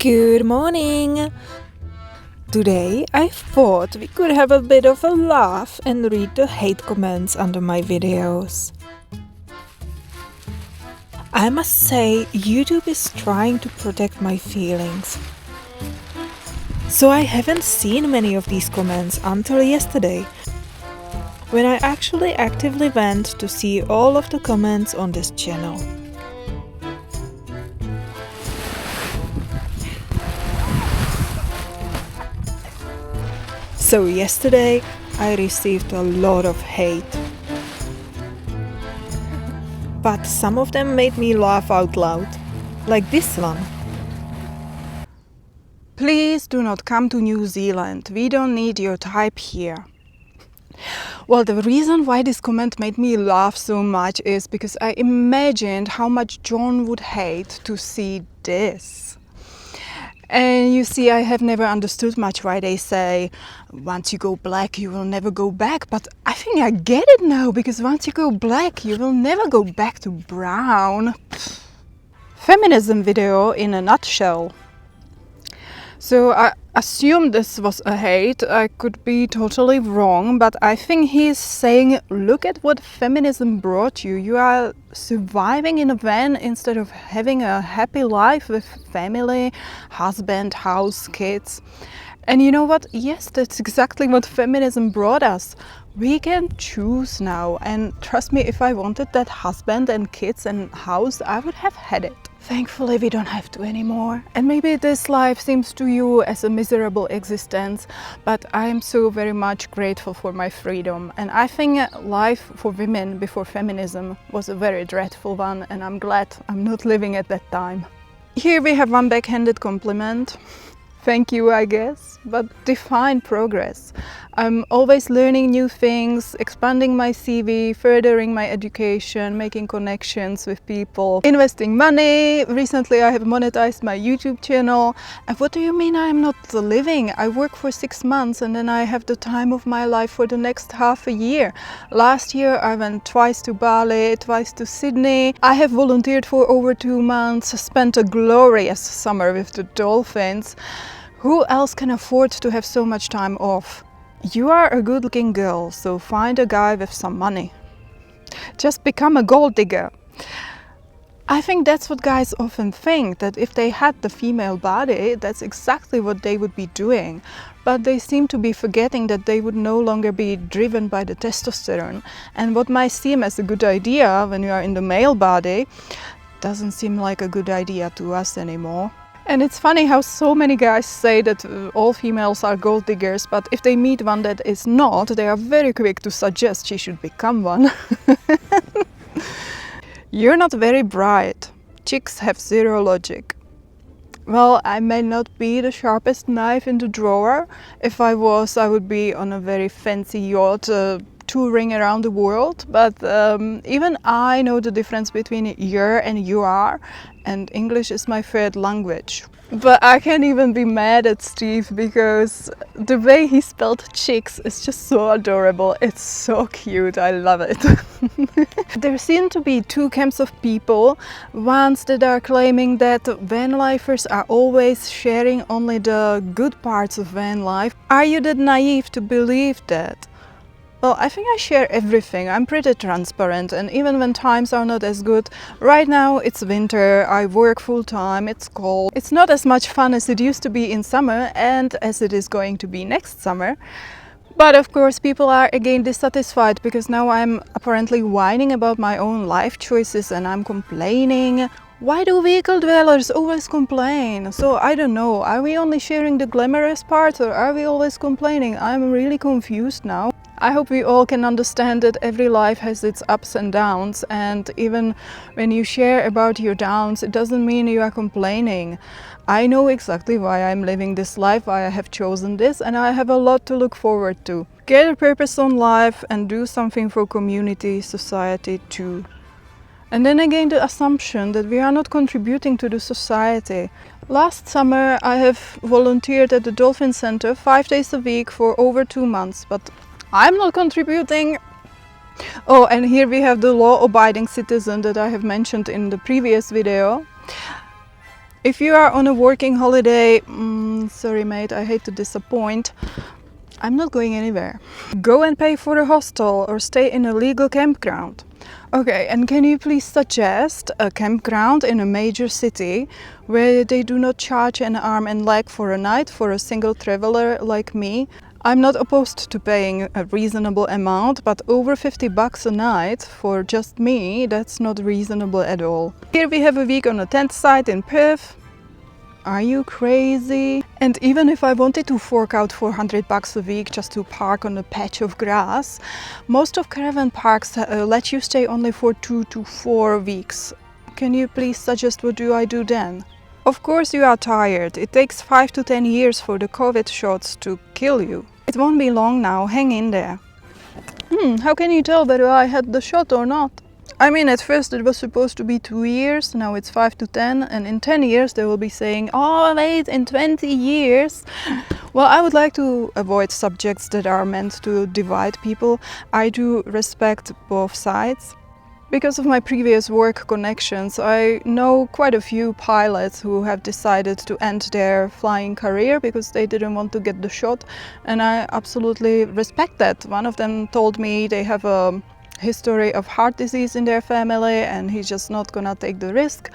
Good morning! Today I thought we could have a bit of a laugh and read the hate comments under my videos. I must say, YouTube is trying to protect my feelings. So I haven't seen many of these comments until yesterday, when I actually actively went to see all of the comments on this channel. So yesterday I received a lot of hate. But some of them made me laugh out loud, like this one. Please do not come to New Zealand. We don't need your type here. Well, the reason why this comment made me laugh so much is because I imagined how much John would hate to see this. And you see, I have never understood much why they say, once you go black, you will never go back. But I think I get it now, because once you go black, you will never go back to brown. Feminism video in a nutshell. So I assume this was a hate. I could be totally wrong, but I think he's saying, look at what feminism brought you. You are surviving in a van instead of having a happy life with family, husband, house, kids. And you know what? Yes, that's exactly what feminism brought us. We can choose now. And trust me, if I wanted that husband and kids and house, I would have had it. Thankfully, we don't have to anymore. And maybe this life seems to you as a miserable existence, but I am so very much grateful for my freedom. And I think life for women before feminism was a very dreadful one, and I'm glad I'm not living at that time. Here we have one backhanded compliment. Thank you, I guess, but define progress. I'm always learning new things, expanding my CV, furthering my education, making connections with people, investing money. Recently I have monetized my YouTube channel. And what do you mean I'm not living? I work for 6 months and then I have the time of my life for the next half a year. Last year I went twice to Bali, twice to Sydney. I have volunteered for over 2 months, spent a glorious summer with the dolphins. Who else can afford to have so much time off? You are a good-looking girl, so find a guy with some money. Just become a gold digger. I think that's what guys often think, that if they had the female body, that's exactly what they would be doing. But they seem to be forgetting that they would no longer be driven by the testosterone. And what might seem as a good idea when you are in the male body doesn't seem like a good idea to us anymore. And it's funny how so many guys say that all females are gold diggers, but if they meet one that is not, they are very quick to suggest she should become one. You're not very bright. Chicks have zero logic. Well, I may not be the sharpest knife in the drawer. If I was, I would be on a very fancy yacht touring around the world, but even I know the difference between you're and you are, and English is my third language. But I can't even be mad at Steve because the way he spelled chicks is just so adorable. It's so cute, I love it. There seem to be two camps of people. Ones that are claiming that van lifers are always sharing only the good parts of van life. Are you that naive to believe that? Well, I think I share everything. I'm pretty transparent, and even when times are not as good, right now it's winter, I work full time, it's cold. It's not as much fun as it used to be in summer and as it is going to be next summer. But of course people are again dissatisfied because now I'm apparently whining about my own life choices and I'm complaining. Why do vehicle dwellers always complain? So I don't know, are we only sharing the glamorous parts or are we always complaining? I'm really confused now. I hope we all can understand that every life has its ups and downs, and even when you share about your downs, it doesn't mean you are complaining. I know exactly why I'm living this life, why I have chosen this, and I have a lot to look forward to. Get a purpose on life and do something for community, society too. And then again the assumption that we are not contributing to the society. Last summer I have volunteered at the Dolphin Center 5 days a week for over 2 months, but I'm not contributing. Oh, and here we have the law-abiding citizen that I have mentioned in the previous video. If you are on a working holiday, sorry mate, I hate to disappoint, I'm not going anywhere. Go and pay for a hostel or stay in a legal campground. Okay, and can you please suggest a campground in a major city where they do not charge an arm and leg for a night for a single traveler like me? I'm not opposed to paying a reasonable amount, but over $50 a night for just me, that's not reasonable at all. Here we have a week on a tent site in Perth. Are you crazy? And even if I wanted to fork out $400 a week just to park on a patch of grass, most of caravan parks let you stay only for 2 to 4 weeks. Can you please suggest what do I do then? Of course you are tired. It takes 5 to 10 years for the COVID shots to kill you. It won't be long now, hang in there. How can you tell whether I had the shot or not? I mean, at first it was supposed to be 2 years, now it's 5 to 10, and in 10 years they will be saying, oh wait, in 20 years. Well, I would like to avoid subjects that are meant to divide people. I do respect both sides. Because of my previous work connections, I know quite a few pilots who have decided to end their flying career because they didn't want to get the shot, and I absolutely respect that. One of them told me they have a history of heart disease in their family and he's just not gonna take the risk.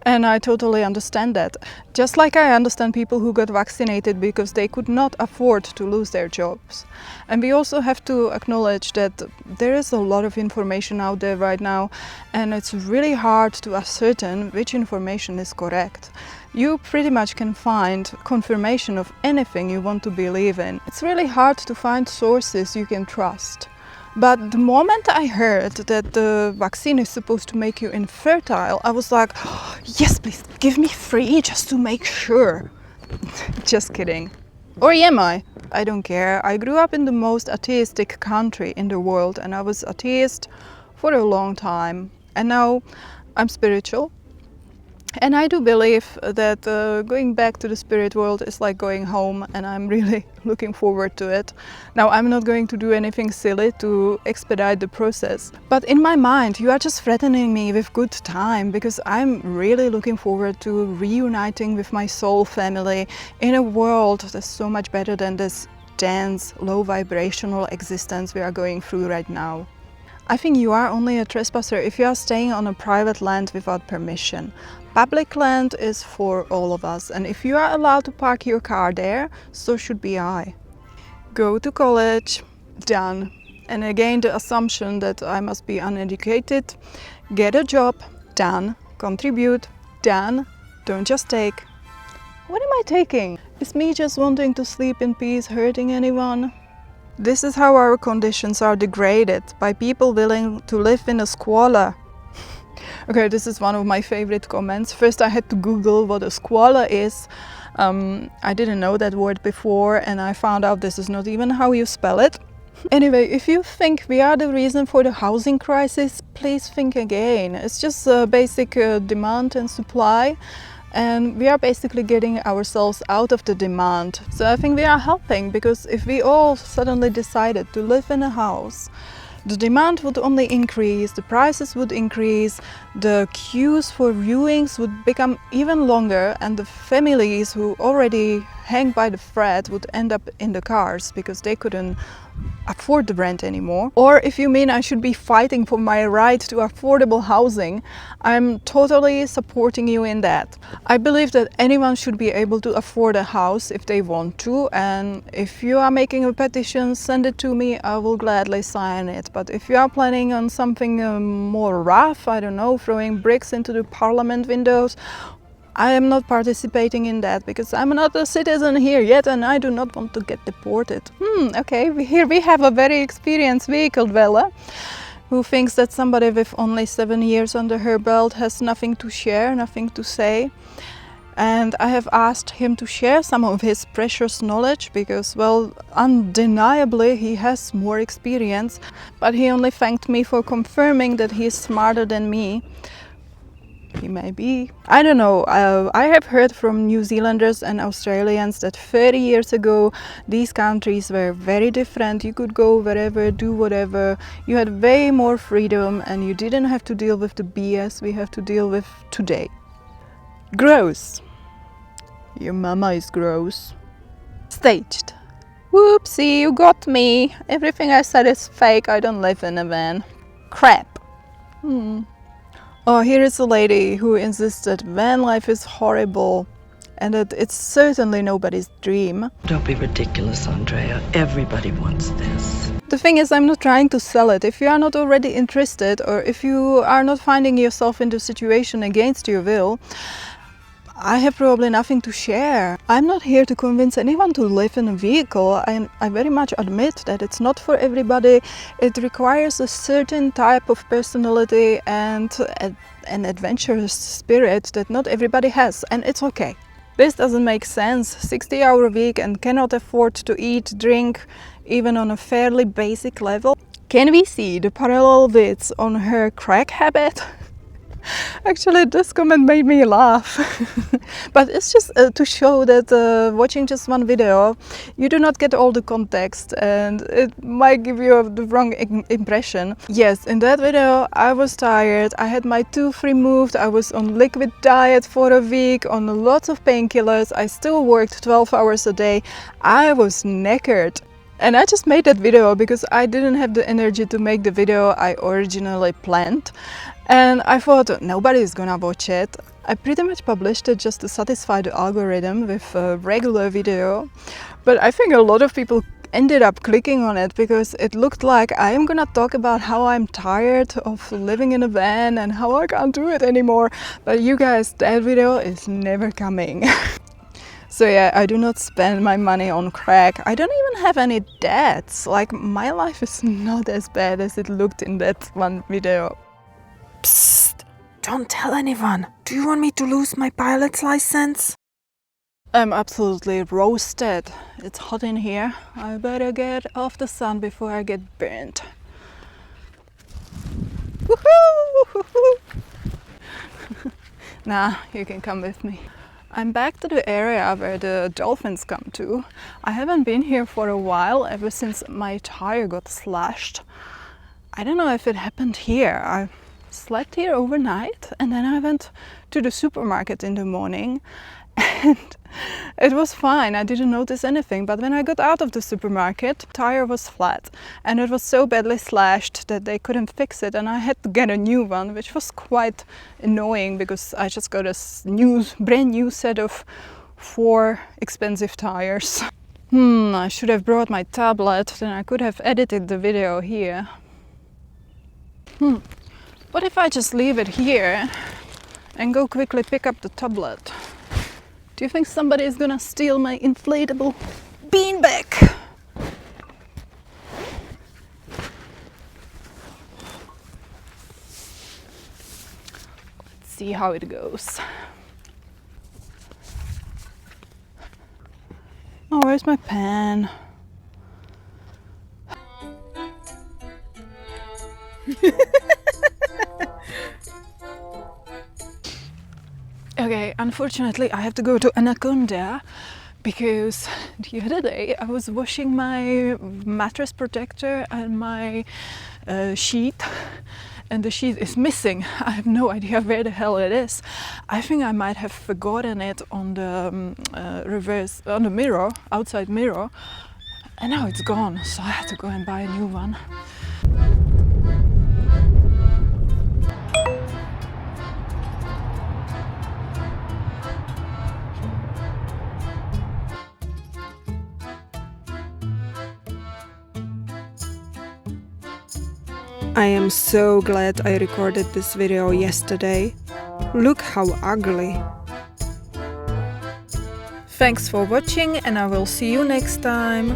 And I totally understand that. Just like I understand people who got vaccinated because they could not afford to lose their jobs. And we also have to acknowledge that there is a lot of information out there right now, and it's really hard to ascertain which information is correct. You pretty much can find confirmation of anything you want to believe in. It's really hard to find sources you can trust. But the moment I heard that the vaccine is supposed to make you infertile, I was like, oh, yes, please give me free just to make sure. Just kidding. Or am I? I don't care. I grew up in the most atheistic country in the world and I was atheist for a long time. And now I'm spiritual. And I do believe that going back to the spirit world is like going home, and I'm really looking forward to it. Now, I'm not going to do anything silly to expedite the process, but in my mind you are just threatening me with good time, because I'm really looking forward to reuniting with my soul family in a world that's so much better than this dense, low vibrational existence we are going through right now. I think you are only a trespasser if you are staying on a private land without permission. Public land is for all of us, and if you are allowed to park your car there, so should be I. Go to college, done. And again, the assumption that I must be uneducated. Get a job, done. Contribute, done. Don't just take. What am I taking? Is me just wanting to sleep in peace hurting anyone? This is how our conditions are degraded, by people willing to live in a squalor. Okay, this is one of my favorite comments. First I had to Google what a squalor is. I didn't know that word before, and I found out this is not even how you spell it. Anyway, if you think we are the reason for the housing crisis, please think again. It's just basic demand and supply. And we are basically getting ourselves out of the demand. So I think we are helping, because if we all suddenly decided to live in a house, the demand would only increase, the prices would increase, the queues for viewings would become even longer, and the families who already hang by the thread would end up in the cars because they couldn't afford the rent anymore. Or if you mean I should be fighting for my right to affordable housing, I'm totally supporting you in that. I believe that anyone should be able to afford a house if they want to, and if you are making a petition, send it to me, I will gladly sign it. But if you are planning on something more rough, I don't know, throwing bricks into the parliament windows, I am not participating in that, because I'm not a citizen here yet and I do not want to get deported. Okay, here we have a very experienced vehicle dweller who thinks that somebody with only 7 years under her belt has nothing to share, nothing to say. And I have asked him to share some of his precious knowledge because, well, undeniably he has more experience, but he only thanked me for confirming that he is smarter than me. He may be. I don't know. I have heard from New Zealanders and Australians that 30 years ago these countries were very different. You could go wherever, do whatever. You had way more freedom and you didn't have to deal with the BS we have to deal with today. Gross. Your mama is gross. Staged. Whoopsie, you got me. Everything I said is fake. I don't live in a van. Crap. Oh, here is a lady who insisted van life is horrible and that it's certainly nobody's dream. Don't be ridiculous, Andrea. Everybody wants this. The thing is, I'm not trying to sell it. If you are not already interested, or if you are not finding yourself in the situation against your will, I have probably nothing to share. I'm not here to convince anyone to live in a vehicle. I very much admit that it's not for everybody. It requires a certain type of personality and an adventurous spirit that not everybody has, and it's okay. This doesn't make sense. 60-hour week and cannot afford to eat, drink, even on a fairly basic level. Can we see the parallel bits on her crack habit? Actually, this comment made me laugh. But it's just to show that watching just one video, you do not get all the context and it might give you the wrong impression. Yes, in that video I was tired, I had my tooth removed, I was on liquid diet for a week, on lots of painkillers, I still worked 12 hours a day, I was knackered. And I just made that video because I didn't have the energy to make the video I originally planned. And I thought nobody's gonna watch it. I pretty much published it just to satisfy the algorithm with a regular video. But I think a lot of people ended up clicking on it because it looked like I am gonna talk about how I'm tired of living in a van and how I can't do it anymore. But you guys, that video is never coming. So yeah, I do not spend my money on crack. I don't even have any debts. Like, my life is not as bad as it looked in that one video. Psst! Don't tell anyone. Do you want me to lose my pilot's license? I'm absolutely roasted. It's hot in here. I better get off the sun before I get burnt. Woohoo! Nah, you can come with me. I'm back to the area where the dolphins come to. I haven't been here for a while, ever since my tire got slashed. I don't know if it happened here. I slept here overnight and then I went to the supermarket in the morning and it was fine. I didn't notice anything, but when I got out of the supermarket, the tire was flat and it was so badly slashed that they couldn't fix it and I had to get a new one, which was quite annoying because I just got a brand new set of 4 expensive tires. I should have brought my tablet, then I could have edited the video here. What if I just leave it here and go quickly pick up the tablet? Do you think somebody is gonna steal my inflatable beanbag? Let's see how it goes. Oh, where's my pen? Okay, unfortunately I have to go to Anaconda because the other day I was washing my mattress protector and my sheet and the sheet is missing. I have no idea where the hell it is. I think I might have forgotten it on the on the mirror, outside mirror, and now it's gone, so I had to go and buy a new one. I am so glad I recorded this video yesterday. Look how ugly. Thanks for watching and I will see you next time.